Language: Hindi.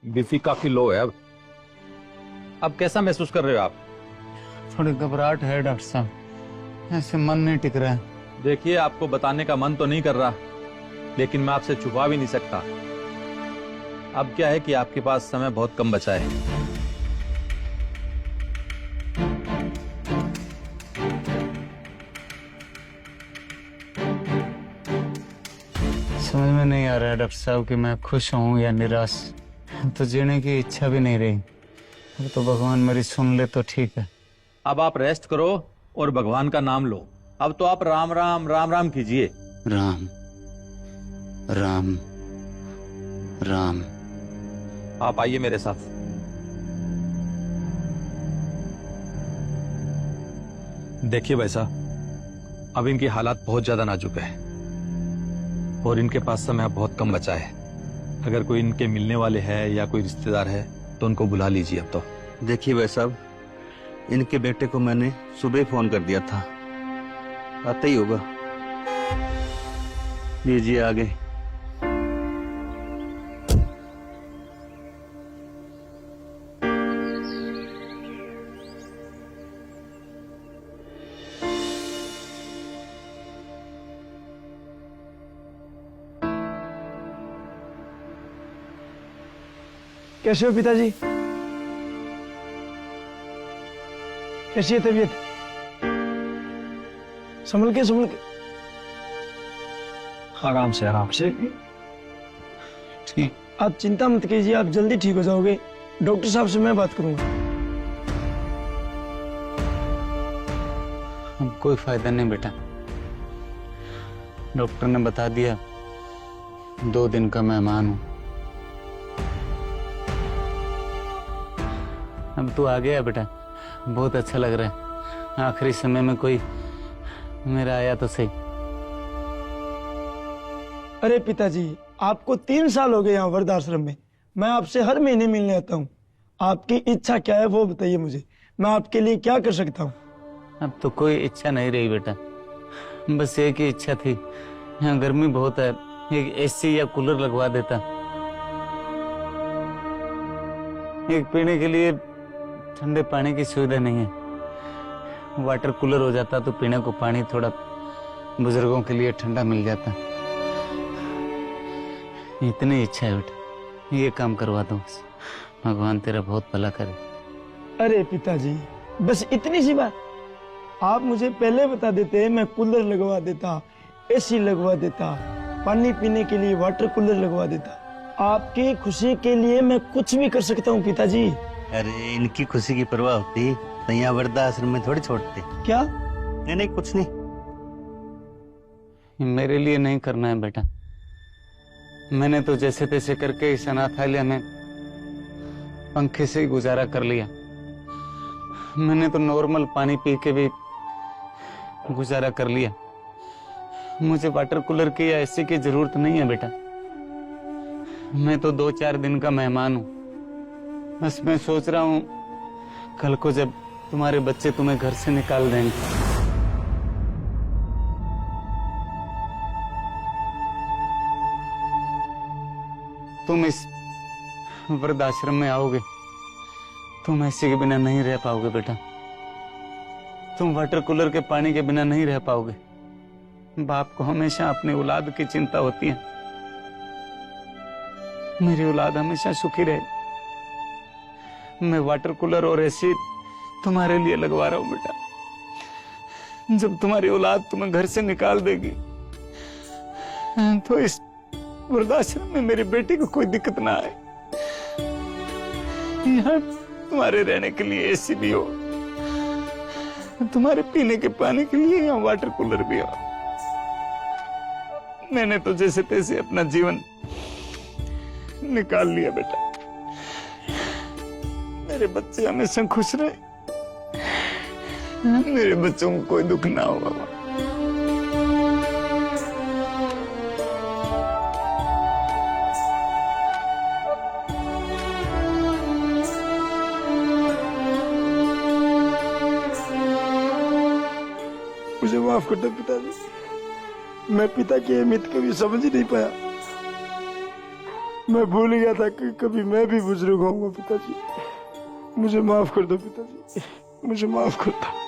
बीपी काफी लो है अब कैसा महसूस कर रहे हो आप? थोड़ी घबराहट है डॉक्टर साहब, ऐसे मन नहीं टिक रहा है। देखिए, आपको बताने का मन तो नहीं कर रहा, लेकिन मैं आपसे छुपा भी नहीं सकता। अब क्या है कि आपके पास समय बहुत कम बचा है। समझ में नहीं आ रहा है डॉक्टर साहब कि मैं खुश हूँ या निराश। तो जीने की इच्छा भी नहीं रही। अब तो भगवान मेरी सुन ले तो ठीक है। अब आप रेस्ट करो और भगवान का नाम लो। अब तो आप राम राम राम राम कीजिए। राम राम राम। आप आइए मेरे साथ। देखिए भाई साहब, अब इनकी हालात बहुत ज्यादा नाजुक है और इनके पास समय अब बहुत कम बचा है। अगर कोई इनके मिलने वाले हैं या कोई रिश्तेदार है तो उनको बुला लीजिए अब तो। देखिए भाई साहब, इनके बेटे को मैंने सुबह ही फोन कर दिया था, आता ही होगा। लीजिए आगे। कैसे हो पिताजी? कैसी है तबीयत? संभल के संभल के। आराम से आराम से। ठीक। आप चिंता मत कीजिए, आप जल्दी ठीक हो जाओगे। डॉक्टर साहब से मैं बात करूंगा। अब कोई फायदा नहीं बेटा, डॉक्टर ने बता दिया 2 दिन का मेहमान हूं। अब तू आ गया बेटा, बहुत अच्छा लग रहा है। आखिरी समय में कोई मेरा आया तो सही। अरे पिताजी, आपको 3 साल हो गए यहाँ वृद्धाश्रम में। मैं आपसे हर महीने मिलने आता हूँ। आपकी इच्छा क्या है वो बताइए मुझे, मैं आपके लिए क्या कर सकता हूँ। अब तो कोई इच्छा नहीं रही बेटा, बस एक ही इच्छा थी। यहाँ गर्मी बहुत है, एक एसी या कूलर लगवा देता। एक पीने के लिए ठंडे पानी की सुविधा नहीं है। वाटर कूलर हो जाता तो पीने को पानी थोड़ा बुजुर्गों के लिए ठंडा मिल जाता। इतनी इच्छा है बेटा, ये काम करवा दो बस। भगवान तेरा बहुत भला करे। अरे पिताजी, बस इतनी सी बात। आप मुझे पहले बता देते, मैं कूलर लगवा देता, एसी लगवा देता, पानी पीने के लिए वाटर कूलर लगवा देता। आपकी खुशी के लिए मैं कुछ भी कर सकता हूँ पिताजी। अरे इनकी खुशी की परवाह होती तो यहाँ वृद्धाश्रम में थोड़ी छोड़ते। क्या? नहीं नहीं, कुछ नहीं। मेरे लिए नहीं करना है बेटा, मैंने तो जैसे तैसे करके इस अनाथालय में पंखे से ही गुजारा कर लिया। मैंने तो नॉर्मल पानी पी के भी गुजारा कर लिया। मुझे वाटर कूलर की या एसी की जरूरत नहीं है बेटा। मैं तो 2-4 दिन का मेहमान हूं। बस मैं सोच रहा हूं कल को जब तुम्हारे बच्चे तुम्हें घर से निकाल देंगे, तुम इस वृद्धाश्रम में आओगे, तुम ऐसे के बिना नहीं रह पाओगे बेटा। तुम वाटर कूलर के पानी के बिना नहीं रह पाओगे। बाप को हमेशा अपनी औलाद की चिंता होती है। मेरी औलाद हमेशा सुखी रहे। मैं वाटर कूलर और एसी तुम्हारे लिए लगवा रहा हूं बेटा। जब तुम्हारी औलाद तुम्हें घर से निकाल देगी तो इस वृद्धाश्रम में मेरी बेटी को कोई दिक्कत ना आए। यहाँ तुम्हारे रहने के लिए एसी भी हो, तुम्हारे पीने के पानी के लिए यहाँ वाटर कूलर भी हो। मैंने तो जैसे तैसे अपना जीवन निकाल लिया बेटा। मेरे बच्चे हमेशा खुश रहे, मेरे बच्चों को कोई दुख ना हो बाबा। मुझे माफ कर दो पिताजी, मैं पिता की अहमियत कभी समझ ही नहीं पाया। मैं भूल गया था कि कभी मैं भी बुजुर्ग होऊंगा पिताजी। मुझे माफ कर दो पिताजी, मुझे माफ कर दो।